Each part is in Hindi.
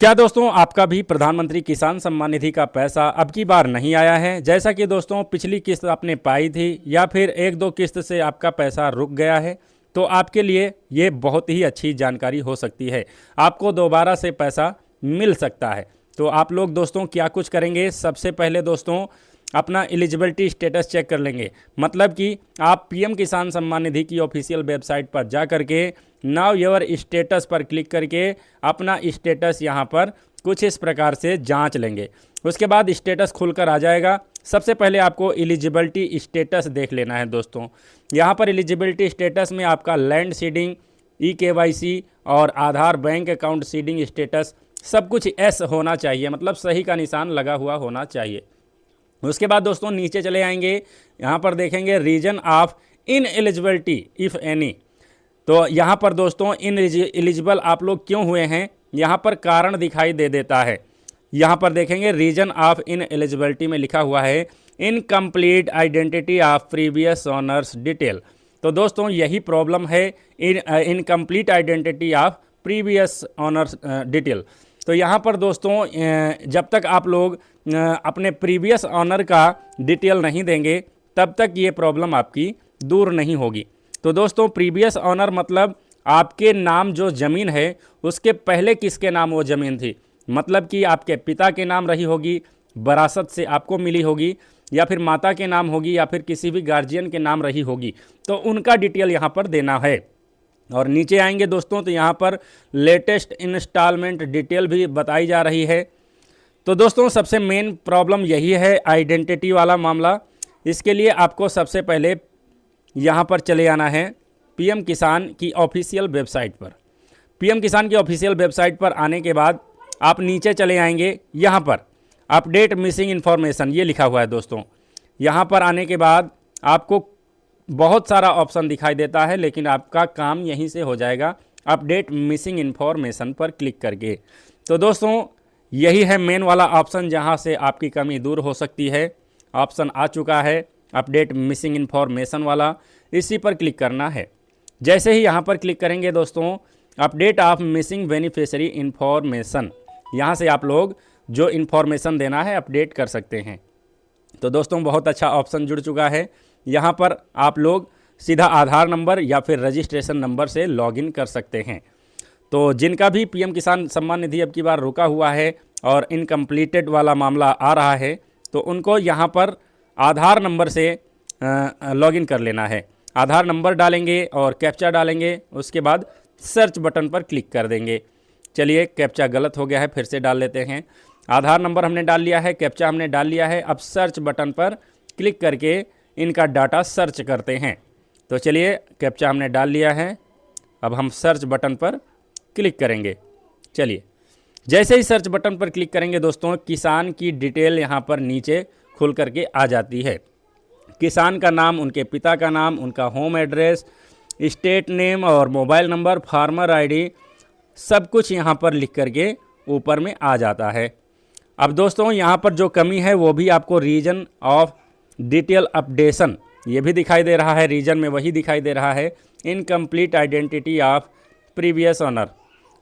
क्या दोस्तों आपका भी प्रधानमंत्री किसान सम्मान निधि का पैसा अब की बार नहीं आया है? जैसा कि दोस्तों पिछली किस्त आपने पाई थी या फिर एक दो किस्त से आपका पैसा रुक गया है, तो आपके लिए ये बहुत ही अच्छी जानकारी हो सकती है। आपको दोबारा से पैसा मिल सकता है। तो आप लोग दोस्तों क्या कुछ करेंगे? सबसे पहले दोस्तों अपना एलिजिबिलिटी स्टेटस चेक कर लेंगे। मतलब कि आप पीएम किसान सम्मान निधि की ऑफिशियल वेबसाइट पर जा करके नाउ योर स्टेटस पर क्लिक करके अपना स्टेटस यहाँ पर कुछ इस प्रकार से जांच लेंगे। उसके बाद स्टेटस खुलकर आ जाएगा। सबसे पहले आपको एलिजिबिलिटी स्टेटस देख लेना है दोस्तों। यहाँ पर एलिजिबिलिटी स्टेटस में आपका लैंड सीडिंग, ई-केवाईसी और आधार बैंक अकाउंट सीडिंग स्टेटस सब कुछ एस होना चाहिए, मतलब सही का निशान लगा हुआ होना चाहिए। उसके बाद दोस्तों नीचे चले आएंगे, यहाँ पर देखेंगे reason of ineligibility if any. तो यहाँ पर दोस्तों इन एलिजिबल आप लोग क्यों हुए हैं, यहाँ पर कारण दिखाई दे देता है। यहाँ पर देखेंगे रीजन ऑफ इन एलिजिबिलिटी में लिखा हुआ है incomplete identity of previous owners detail. तो दोस्तों यही प्रॉब्लम है, incomplete identity of previous owners detail. तो यहाँ पर दोस्तों जब तक आप लोग अपने प्रीवियस ऑनर का डिटेल नहीं देंगे तब तक ये प्रॉब्लम आपकी दूर नहीं होगी। तो दोस्तों प्रीवियस ऑनर मतलब आपके नाम जो ज़मीन है उसके पहले किसके नाम वो ज़मीन थी, मतलब कि आपके पिता के नाम रही होगी, वरासत से आपको मिली होगी, या फिर माता के नाम होगी, या फिर किसी भी गार्जियन के नाम रही होगी, तो उनका डिटेल यहाँ पर देना है। और नीचे आएंगे दोस्तों तो यहाँ पर लेटेस्ट इंस्टॉलमेंट डिटेल भी बताई जा रही है। तो दोस्तों सबसे मेन प्रॉब्लम यही है, आइडेंटिटी वाला मामला। इसके लिए आपको सबसे पहले यहाँ पर चले आना है पीएम किसान की ऑफिशियल वेबसाइट पर। पीएम किसान की ऑफिशियल वेबसाइट पर आने के बाद आप नीचे चले आएंगे, यहाँ पर अपडेट मिसिंग इन्फॉर्मेशन ये लिखा हुआ है दोस्तों। यहाँ पर आने के बाद आपको बहुत सारा ऑप्शन दिखाई देता है, लेकिन आपका काम यहीं से हो जाएगा अपडेट मिसिंग इन्फॉर्मेशन पर क्लिक करके। तो दोस्तों यही है मेन वाला ऑप्शन जहां से आपकी कमी दूर हो सकती है। ऑप्शन आ चुका है अपडेट मिसिंग इन्फॉर्मेशन वाला, इसी पर क्लिक करना है। जैसे ही यहां पर क्लिक करेंगे दोस्तों update of missing beneficiary information, यहाँ से आप लोग जो इन्फॉर्मेशन देना है अपडेट कर सकते हैं। तो दोस्तों बहुत अच्छा ऑप्शन जुड़ चुका है। यहाँ पर आप लोग सीधा आधार नंबर या फिर रजिस्ट्रेशन नंबर से लॉगिन कर सकते हैं। तो जिनका भी पीएम किसान सम्मान निधि अब की बार रुका हुआ है और इनकम्प्लीटेड वाला मामला आ रहा है, तो उनको यहाँ पर आधार नंबर से लॉगिन कर लेना है। आधार नंबर डालेंगे और कैप्चा डालेंगे, उसके बाद सर्च बटन पर क्लिक कर देंगे। चलिए कैप्चा गलत हो गया है, फिर से डाल लेते हैं। आधार नंबर हमने डाल लिया है, कैप्चा हमने डाल लिया है। अब सर्च बटन पर क्लिक करके इनका डाटा सर्च करते हैं। तो चलिए कैप्चा हमने डाल लिया है, अब हम सर्च बटन पर क्लिक करेंगे। चलिए जैसे ही सर्च बटन पर क्लिक करेंगे दोस्तों किसान की डिटेल यहाँ पर नीचे खुल करके आ जाती है। किसान का नाम, उनके पिता का नाम, उनका होम एड्रेस, स्टेट नेम और मोबाइल नंबर, फार्मर आईडी, सब कुछ यहाँ पर लिख करके ऊपर में आ जाता है। अब दोस्तों यहाँ पर जो कमी है वो भी आपको रीजन ऑफ डिटेल अपडेशन ये भी दिखाई दे रहा है। रीजन में वही दिखाई दे रहा है incomplete identity of previous owner,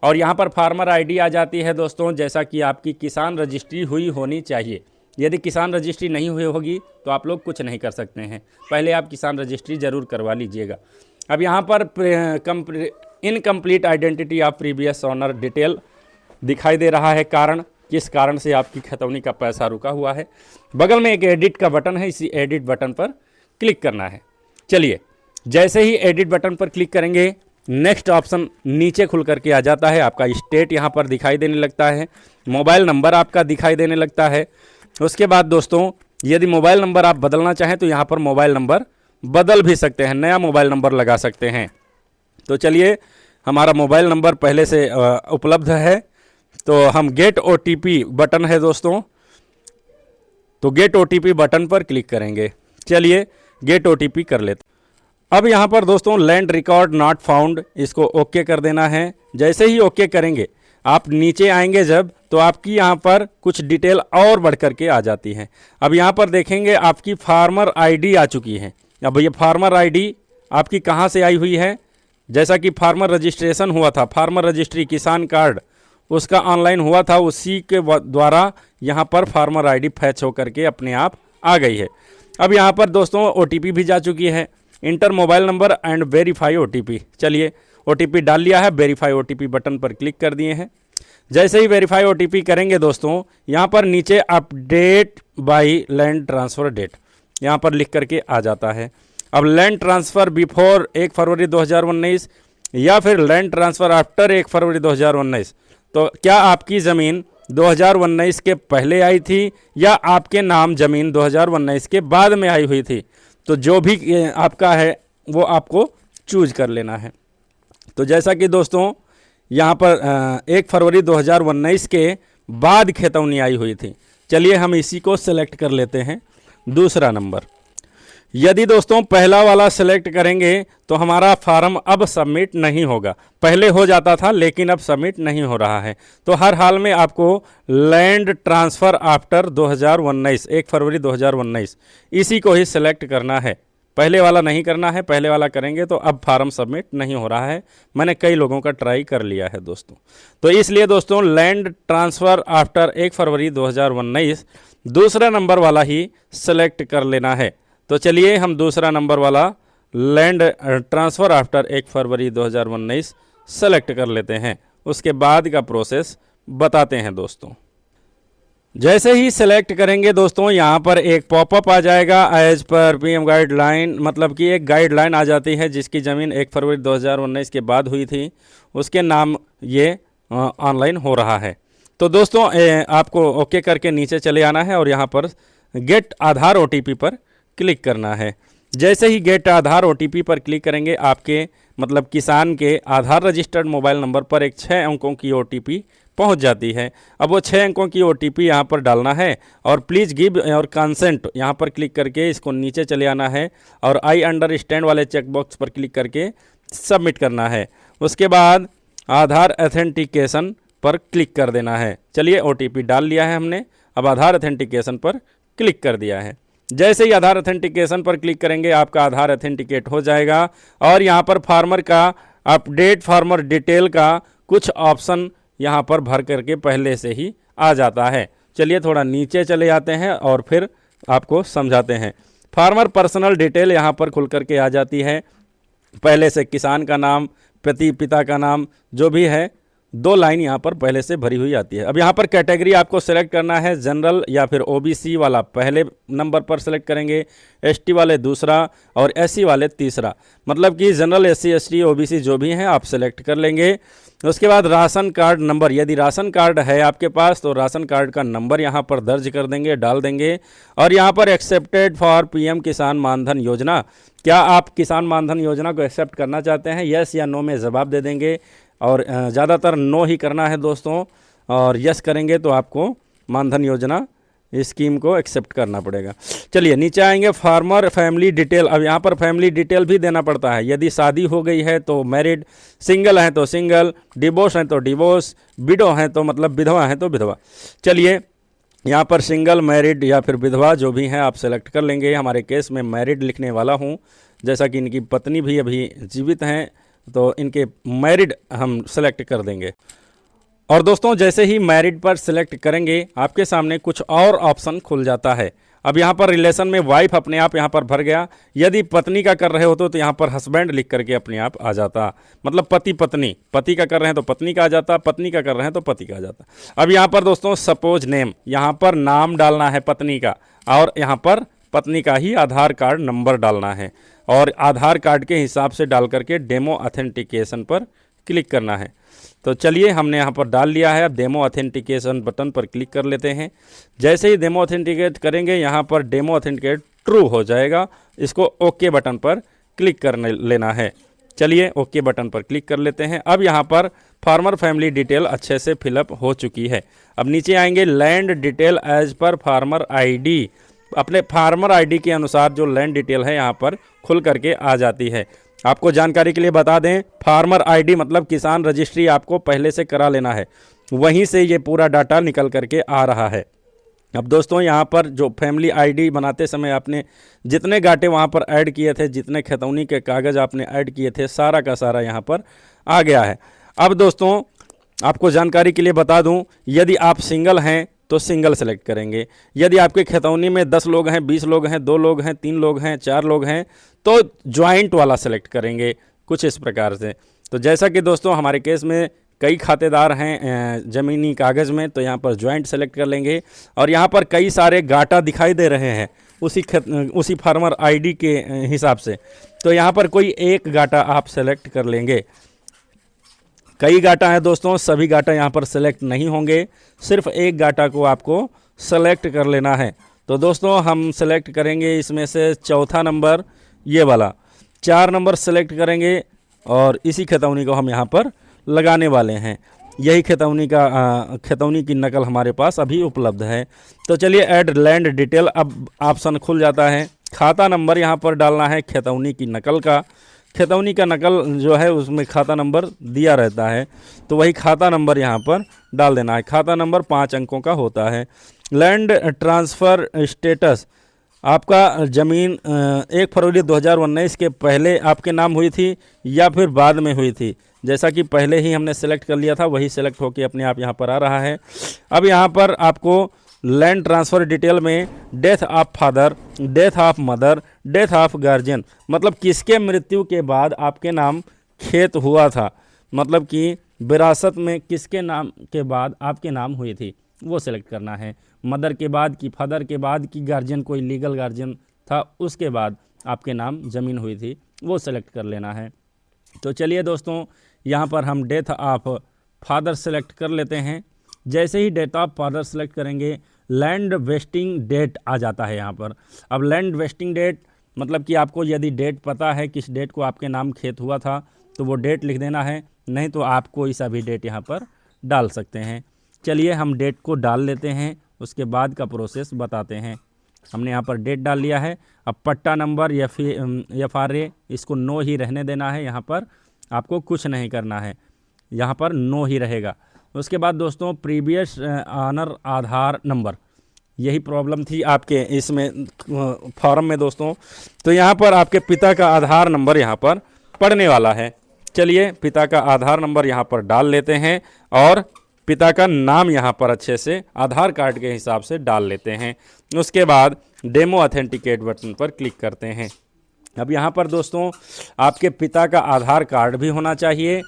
और यहाँ पर फार्मर आईडी आ जाती है दोस्तों, जैसा कि आपकी किसान रजिस्ट्री हुई होनी चाहिए। यदि किसान रजिस्ट्री नहीं हुई होगी तो आप लोग कुछ नहीं कर सकते हैं, पहले आप किसान रजिस्ट्री ज़रूर करवा लीजिएगा। अब यहाँ पर incomplete identity of previous owner detail दिखाई दे रहा है, कारण किस कारण से आपकी खतौनी का पैसा रुका हुआ है। बगल में एक एडिट का बटन है, इसी एडिट बटन पर क्लिक करना है। चलिए जैसे ही एडिट बटन पर क्लिक करेंगे नेक्स्ट ऑप्शन नीचे खुल करके आ जाता है। आपका स्टेट यहाँ पर दिखाई देने लगता है, मोबाइल नंबर आपका दिखाई देने लगता है। उसके बाद दोस्तों यदि मोबाइल नंबर आप बदलना चाहें तो यहाँ पर मोबाइल नंबर बदल भी सकते हैं, नया मोबाइल नंबर लगा सकते हैं। तो चलिए हमारा मोबाइल नंबर पहले से उपलब्ध है, तो हम गेट OTP बटन है दोस्तों, तो गेट OTP बटन पर क्लिक करेंगे। चलिए गेट OTP कर लेते। अब यहाँ पर दोस्तों लैंड रिकॉर्ड नॉट फाउंड, इसको ओके कर देना है। जैसे ही ओके करेंगे आप नीचे आएंगे जब, तो आपकी यहाँ पर कुछ डिटेल और बढ़ करके आ जाती है। अब यहाँ पर देखेंगे आपकी फार्मर आईडी आ चुकी है। अब ये फार्मर आईडी आपकी कहाँ से आई हुई है, जैसा कि फार्मर रजिस्ट्रेशन हुआ था, फार्मर रजिस्ट्री, किसान कार्ड, उसका ऑनलाइन हुआ था, उसी के द्वारा यहाँ पर फार्मर आईडी फैच होकर के अपने आप आ गई है। अब यहाँ पर दोस्तों OTP भी जा चुकी है, inter mobile number and verify OTP। चलिए OTP डाल लिया है, वेरीफाई OTP बटन पर क्लिक कर दिए हैं। जैसे ही वेरीफाई OTP करेंगे दोस्तों, यहाँ पर नीचे update by land transfer date यहाँ पर लिख करके आ जाता है। अब लैंड ट्रांसफ़र बिफोर 1 फरवरी 2019 या फिर लैंड ट्रांसफ़र आफ्टर 1 फरवरी 2019, तो क्या आपकी ज़मीन 2019 के पहले आई थी या आपके नाम ज़मीन 2019 के बाद में आई हुई थी, तो जो भी आपका है वो आपको चूज कर लेना है। तो जैसा कि दोस्तों यहाँ पर 1 फरवरी 2019 के बाद खेतौनी आई हुई थी, चलिए हम इसी को सेलेक्ट कर लेते हैं, दूसरा नंबर। यदि दोस्तों पहला वाला सेलेक्ट करेंगे तो हमारा फार्म अब सबमिट नहीं होगा, पहले हो जाता था लेकिन अब सबमिट नहीं हो रहा है। तो हर हाल में आपको लैंड ट्रांसफ़र आफ्टर 2019 1 फरवरी 2019 इसी को ही सिलेक्ट करना है, पहले वाला नहीं करना है। पहले वाला करेंगे तो अब फार्म सबमिट नहीं हो रहा है, मैंने कई लोगों का ट्राई कर लिया है दोस्तों। तो इसलिए दोस्तों लैंड ट्रांसफ़र आफ्टर 1 फरवरी 2019 दूसरा नंबर वाला ही सेलेक्ट कर लेना है। तो चलिए हम दूसरा नंबर वाला लैंड ट्रांसफ़र आफ्टर 1 फरवरी 2019 सेलेक्ट कर लेते हैं, उसके बाद का प्रोसेस बताते हैं दोस्तों। जैसे ही सेलेक्ट करेंगे दोस्तों, यहाँ पर एक पॉपअप आ जाएगा एज पर PM गाइडलाइन, मतलब कि एक गाइडलाइन आ जाती है जिसकी ज़मीन 1 फरवरी 2019 के बाद हुई थी, उसके नाम ये ऑनलाइन हो रहा है। तो दोस्तों आपको ओके करके नीचे चले आना है और यहाँ पर गेट आधार OTP पर क्लिक करना है। जैसे ही गेट आधार OTP पर क्लिक करेंगे, आपके मतलब किसान के आधार रजिस्टर्ड मोबाइल नंबर पर एक 6 अंकों की OTP पहुंच जाती है। अब वो 6 अंकों की OTP यहाँ पर डालना है और प्लीज़ गिव और कंसेंट यहाँ पर क्लिक करके इसको नीचे चले आना है और आई अंडरस्टैंड वाले चेकबॉक्स पर क्लिक करके सबमिट करना है। उसके बाद आधार अथेंटिकेशन पर क्लिक कर देना है। चलिए OTP डाल लिया है हमने, अब आधार अथेंटिकेशन पर क्लिक कर दिया है। जैसे ही आधार अथेंटिकेशन पर क्लिक करेंगे आपका आधार अथेंटिकेट हो जाएगा और यहाँ पर फार्मर का अपडेट फार्मर डिटेल का कुछ ऑप्शन यहाँ पर भर करके पहले से ही आ जाता है। चलिए थोड़ा नीचे चले जाते हैं और फिर आपको समझाते हैं। फार्मर पर्सनल डिटेल यहाँ पर खुल करके आ जाती है, पहले से किसान का नाम, पिता का नाम, जो भी है 2 लाइन यहाँ पर पहले से भरी हुई आती है। अब यहाँ पर कैटेगरी आपको सेलेक्ट करना है, जनरल या फिर OBC वाला पहले नंबर पर सेलेक्ट करेंगे, ST वाले दूसरा और SC वाले तीसरा, मतलब कि जनरल SC ST OBC जो भी हैं आप सेलेक्ट कर लेंगे। उसके बाद राशन कार्ड नंबर, यदि राशन कार्ड है आपके पास तो राशन कार्ड का नंबर यहाँ पर दर्ज कर देंगे, डाल देंगे। और यहाँ पर एक्सेप्टेड फॉर PM किसान मानधन योजना, क्या आप किसान मानधन योजना को एक्सेप्ट करना चाहते हैं, यस या नो में जवाब दे देंगे और ज़्यादातर नो ही करना है दोस्तों, और यस करेंगे तो आपको मानधन योजना स्कीम को एक्सेप्ट करना पड़ेगा। चलिए नीचे आएंगे, फार्मर फैमिली डिटेल। अब यहाँ पर फैमिली डिटेल भी देना पड़ता है, यदि शादी हो गई है तो मैरिड, सिंगल हैं तो सिंगल, डिवोर्स हैं तो डिवोर्स, विडो हैं तो मतलब विधवा हैं तो विधवा। चलिए यहाँ पर सिंगल, मैरिड या फिर विधवा जो भी हैं आप सेलेक्ट कर लेंगे। हमारे केस में मैरिड लिखने वाला हूँ, जैसा कि इनकी पत्नी भी अभी जीवित हैं तो इनके मैरिड हम सेलेक्ट कर देंगे। और दोस्तों जैसे ही मैरिड पर सिलेक्ट करेंगे आपके सामने कुछ और ऑप्शन खुल जाता है। अब यहाँ पर रिलेशन में वाइफ अपने आप यहाँ पर भर गया, यदि पत्नी का कर रहे हो तो यहाँ पर हस्बैंड लिख करके अपने आप आ जाता, मतलब पति पत्नी, पति का कर रहे हैं तो पत्नी का आ जाता, पत्नी का कर रहे हैं तो पति का आ जाता। अब यहाँ पर दोस्तों सपोज नेम, यहाँ पर नाम डालना है पत्नी का और यहाँ पर पत्नी का ही आधार कार्ड नंबर डालना है और आधार कार्ड के हिसाब से डाल करके डेमो अथेंटिकेशन पर क्लिक करना है। तो चलिए हमने यहाँ पर डाल लिया है, अब डेमो अथेंटिकेशन बटन पर क्लिक कर लेते हैं। जैसे ही डेमो अथेंटिकेट करेंगे यहाँ पर डेमो अथेंटिकेट ट्रू हो जाएगा, इसको ओके बटन पर क्लिक कर लेना है। चलिए ओके बटन पर क्लिक कर लेते हैं। अब यहाँ पर फार्मर फैमिली डिटेल अच्छे से फिलअप हो चुकी है। अब नीचे आएंगे, land detail as per farmer ID, अपने फार्मर आईडी के अनुसार जो लैंड डिटेल है यहाँ पर खुल करके आ जाती है। आपको जानकारी के लिए बता दें, फार्मर आईडी मतलब किसान रजिस्ट्री आपको पहले से करा लेना है, वहीं से ये पूरा डाटा निकल करके आ रहा है। अब दोस्तों यहाँ पर जो फैमिली आईडी बनाते समय आपने जितने गाटे वहाँ पर ऐड किए थे, जितने खतौनी के कागज़ आपने ऐड किए थे, सारा का सारा यहाँ पर आ गया है। अब दोस्तों आपको जानकारी के लिए बता दूं, यदि आप सिंगल हैं तो सिंगल सेलेक्ट करेंगे। यदि आपके खतौनी में 10 लोग हैं, 20 लोग हैं, 2 लोग हैं, 3 लोग हैं, 4 लोग हैं तो ज्वाइंट वाला सेलेक्ट करेंगे, कुछ इस प्रकार से। तो जैसा कि दोस्तों हमारे केस में कई खातेदार हैं ज़मीनी कागज़ में, तो यहाँ पर ज्वाइंट सेलेक्ट कर लेंगे। और यहाँ पर कई सारे गाटा दिखाई दे रहे हैं उसी फार्मर आईडी के हिसाब से, तो यहाँ पर कोई एक गाटा आप सेलेक्ट कर लेंगे। कई गाटा हैं दोस्तों, सभी गाटा यहाँ पर सेलेक्ट नहीं होंगे, सिर्फ एक गाटा को आपको सेलेक्ट कर लेना है। तो दोस्तों हम सेलेक्ट करेंगे इसमें से चौथा नंबर, ये वाला 4 नंबर सेलेक्ट करेंगे और इसी खतौनी को हम यहाँ पर लगाने वाले हैं। यही खतौनी की नकल हमारे पास अभी उपलब्ध है। तो चलिए ऐड लैंड डिटेल, अब ऑप्शन खुल जाता है। खाता नंबर यहाँ पर डालना है खतौनी की नकल का। खतौनी का नकल जो है उसमें खाता नंबर दिया रहता है, तो वही खाता नंबर यहाँ पर डाल देना है। खाता नंबर 5 अंकों का होता है। लैंड ट्रांसफ़र स्टेटस, आपका ज़मीन 1 फरवरी 2019 के पहले आपके नाम हुई थी या फिर बाद में हुई थी। जैसा कि पहले ही हमने सेलेक्ट कर लिया था, वही सेलेक्ट होकर अपने आप यहाँ पर आ रहा है। अब यहाँ पर आपको लैंड ट्रांसफ़र डिटेल में death of father, death of mother, death of guardian, मतलब किसके मृत्यु के बाद आपके नाम खेत हुआ था, मतलब कि विरासत में किसके नाम के बाद आपके नाम हुई थी, वो सेलेक्ट करना है। मदर के बाद कि फादर के बाद कि गार्जियन कोई लीगल गार्जियन था उसके बाद आपके नाम ज़मीन हुई थी, वो सेलेक्ट कर लेना है। तो चलिए दोस्तों यहाँ पर हम डेथ ऑफ फादर सेलेक्ट कर लेते हैं। जैसे ही डेथ ऑफ फादर सेलेक्ट करेंगे लैंड वेस्टिंग डेट आ जाता है यहाँ पर। अब लैंड वेस्टिंग डेट मतलब कि आपको यदि डेट पता है किस डेट को आपके नाम खेत हुआ था तो वो डेट लिख देना है, नहीं तो आप कोई सा भी डेट यहाँ पर डाल सकते हैं। चलिए हम डेट को डाल लेते हैं, उसके बाद का प्रोसेस बताते हैं। हमने यहाँ पर डेट डाल लिया है। अब पट्टा नंबर या फिर FRA इसको नो ही रहने देना है, यहाँ पर आपको कुछ नहीं करना है, यहाँ पर नो ही रहेगा। उसके बाद दोस्तों प्रीवियस ऑनर आधार नंबर, यही प्रॉब्लम थी आपके इसमें फॉर्म में दोस्तों, तो यहाँ पर आपके पिता का आधार नंबर यहाँ पर पढ़ने वाला है। चलिए पिता का आधार नंबर यहाँ पर डाल लेते हैं और पिता का नाम यहाँ पर अच्छे से आधार कार्ड के हिसाब से डाल लेते हैं। उसके बाद डेमो ऑथेंटिकेट बटन पर क्लिक करते हैं। अब यहाँ पर दोस्तों आपके पिता का आधार कार्ड भी होना चाहिए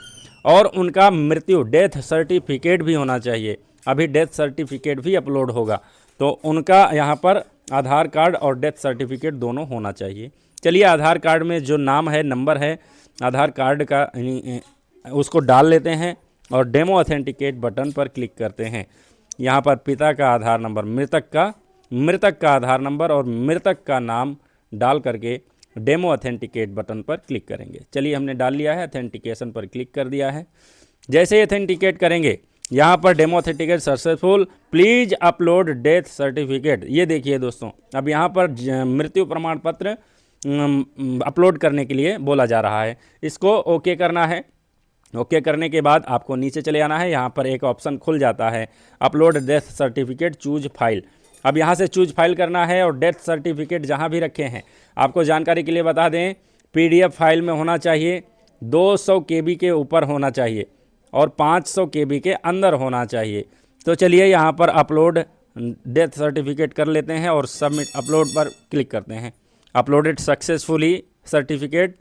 और उनका मृत्यु डेथ सर्टिफिकेट भी होना चाहिए। अभी डेथ सर्टिफिकेट भी अपलोड होगा, तो उनका यहाँ पर आधार कार्ड और डेथ सर्टिफिकेट दोनों होना चाहिए। चलिए आधार कार्ड में जो नाम है, नंबर है आधार कार्ड का, उसको डाल लेते हैं और डेमो ऑथेंटिकेट बटन पर क्लिक करते हैं। यहाँ पर पिता का आधार नंबर, मृतक का आधार नंबर और मृतक का नाम डाल करके डेमो ऑथेंटिकेट बटन पर क्लिक करेंगे। चलिए हमने डाल लिया है, ऑथेंटिकेशन पर क्लिक कर दिया है। जैसे ही ऑथेंटिकेट करेंगे यहाँ पर demo authenticate successful, please upload death certificate. ये देखिए दोस्तों अब यहाँ पर मृत्यु प्रमाण पत्र अपलोड करने के लिए बोला जा रहा है, इसको ओके करना है। ओके करने के बाद आपको नीचे चले आना है, यहाँ पर एक ऑप्शन खुल जाता है upload death certificate choose file. अब यहाँ से चूज फाइल करना है और डेथ सर्टिफिकेट जहाँ भी रखे हैं, आपको जानकारी के लिए बता दें PDF फाइल में होना चाहिए, 200 KB के ऊपर होना चाहिए और 500 KB के अंदर होना चाहिए। तो चलिए यहाँ पर अपलोड डेथ सर्टिफिकेट कर लेते हैं और सबमिट अपलोड पर क्लिक करते हैं। अपलोडेड सक्सेसफुली सर्टिफिकेट,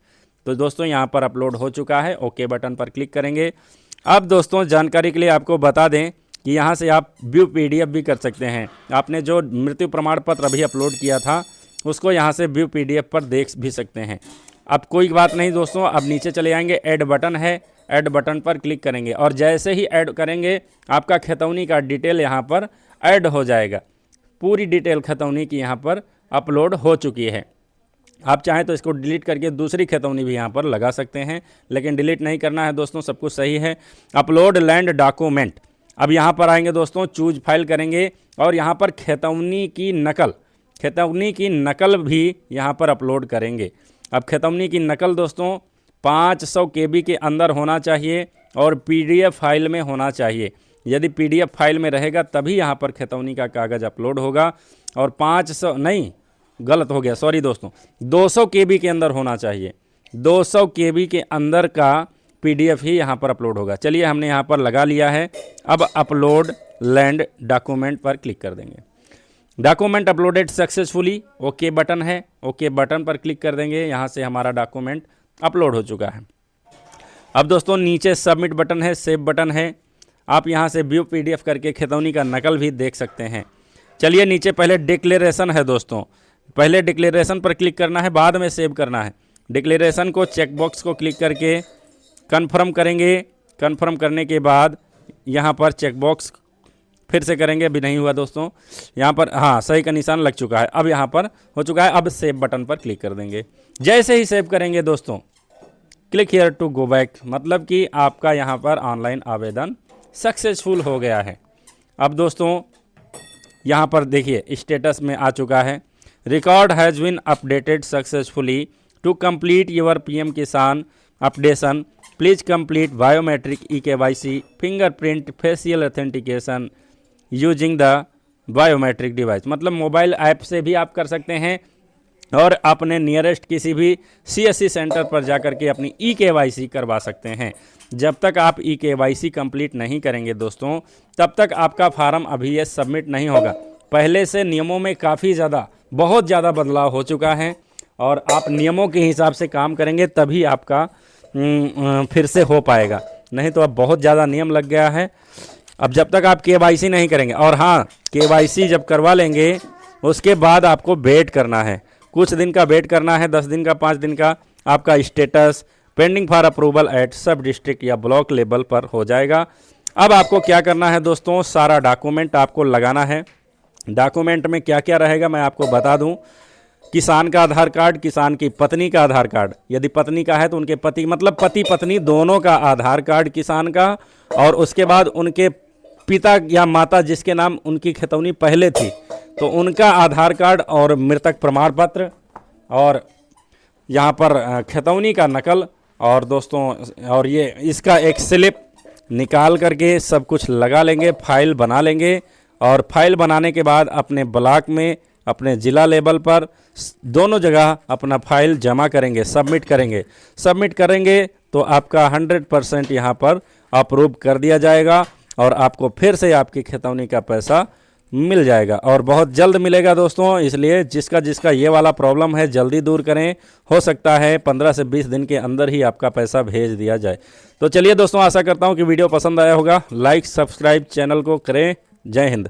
तो दोस्तों यहाँ पर अपलोड हो चुका है। ओके बटन पर क्लिक करेंगे। अब दोस्तों जानकारी के लिए आपको बता दें कि यहाँ से आप व्यू PDF भी कर सकते हैं। आपने जो मृत्यु प्रमाण पत्र अभी अपलोड किया था उसको यहाँ से व्यू PDF पर देख भी सकते हैं। अब कोई बात नहीं दोस्तों, अब नीचे चले आएंगे, ऐड बटन है, ऐड बटन पर क्लिक करेंगे और जैसे ही ऐड करेंगे आपका खतौनी का डिटेल यहाँ पर ऐड हो जाएगा। पूरी डिटेल खतौनी की यहाँ पर अपलोड हो चुकी है। आप चाहें तो इसको डिलीट करके दूसरी खतौनी भी यहाँ पर लगा सकते हैं, लेकिन डिलीट नहीं करना है दोस्तों, सब कुछ सही है। अपलोड लैंड डॉक्यूमेंट, अब यहाँ पर आएंगे दोस्तों, चूज फाइल करेंगे और यहाँ पर खतौनी की नकल भी यहाँ पर अपलोड करेंगे। अब खतौनी की नकल दोस्तों 500 KB के अंदर होना चाहिए और PDF फाइल में होना चाहिए। यदि PDF फाइल में रहेगा तभी यहाँ पर खतौनी का कागज़ अपलोड होगा। और 500 नहीं, गलत हो गया, सॉरी दोस्तों, 200 KB के अंदर होना चाहिए। 200 KB के अंदर का PDF ही यहाँ पर अपलोड होगा। चलिए हमने यहाँ पर लगा लिया है। अब अपलोड लैंड डॉक्यूमेंट पर क्लिक कर देंगे। Document uploaded successfully, okay button है, ओके बटन पर क्लिक कर देंगे। यहाँ से हमारा डॉक्यूमेंट अपलोड हो चुका है। अब दोस्तों नीचे सबमिट बटन है, सेव बटन है। आप यहाँ से व्यू PDF करके खतौनी का नकल भी देख सकते हैं। चलिए नीचे पहले डिक्लेरेशन है दोस्तों, पहले डिक्लेरेशन पर क्लिक करना है, बाद में सेव करना है। डिक्लेरेशन को चेकबॉक्स को क्लिक करके कन्फर्म करेंगे। कन्फर्म करने के बाद यहाँ पर चेकबॉक्स फिर से करेंगे, अभी नहीं हुआ दोस्तों। यहाँ पर हाँ सही का निशान लग चुका है, अब यहाँ पर हो चुका है। अब सेव बटन पर क्लिक कर देंगे। जैसे ही सेव करेंगे दोस्तों, click here to go back, मतलब कि आपका यहाँ पर ऑनलाइन आवेदन सक्सेसफुल हो गया है। अब दोस्तों यहाँ पर देखिए स्टेटस में आ चुका है, record has been updated successfully to complete your PM Kisan updation please complete biometric eKYC fingerprint facial authentication using the biometric device. मतलब मोबाइल ऐप से भी आप कर सकते हैं और अपने नियरेस्ट किसी भी CSC सेंटर पर जाकर के अपनी eKYC करवा सकते हैं। जब तक आप eKYC कंप्लीट नहीं करेंगे दोस्तों, तब तक आपका फार्म अभी ये सबमिट नहीं होगा। पहले से नियमों में काफ़ी ज़्यादा, बहुत ज़्यादा बदलाव हो चुका है और आप नियमों के हिसाब से काम करेंगे तभी आपका फिर से हो पाएगा, नहीं तो अब बहुत ज़्यादा नियम लग गया है। अब जब तक आप KYC नहीं करेंगे, और हाँ KYC जब करवा लेंगे उसके बाद आपको वेट करना है, कुछ दिन का वेट करना है, 10 दिन का, 5 दिन का। आपका status pending for approval at sub district या ब्लॉक लेवल पर हो जाएगा। अब आपको क्या करना है दोस्तों, सारा डॉक्यूमेंट आपको लगाना है। डॉक्यूमेंट में क्या क्या रहेगा मैं आपको बता दूं। किसान का आधार कार्ड, किसान की पत्नी का आधार कार्ड, यदि पत्नी का है तो उनके पति, मतलब पति पत्नी दोनों का आधार कार्ड किसान का, और उसके बाद उनके पिता या माता जिसके नाम उनकी खतौनी पहले थी तो उनका आधार कार्ड और मृतक प्रमाण पत्र, और यहाँ पर खतौनी का नकल, और दोस्तों और ये इसका एक स्लिप निकाल करके सब कुछ लगा लेंगे, फाइल बना लेंगे। और फाइल बनाने के बाद अपने ब्लॉक में, अपने ज़िला लेवल पर, दोनों जगह अपना फाइल जमा करेंगे, सबमिट करेंगे। सबमिट करेंगे तो आपका 100% यहाँ पर अप्रूव कर दिया जाएगा और आपको फिर से आपकी खतौनी का पैसा मिल जाएगा, और बहुत जल्द मिलेगा दोस्तों। इसलिए जिसका जिसका ये वाला प्रॉब्लम है जल्दी दूर करें, हो सकता है 15 से 20 दिन के अंदर ही आपका पैसा भेज दिया जाए। तो चलिए दोस्तों, आशा करता हूँ कि वीडियो पसंद आया होगा। लाइक सब्सक्राइब चैनल को करें। जय हिंद।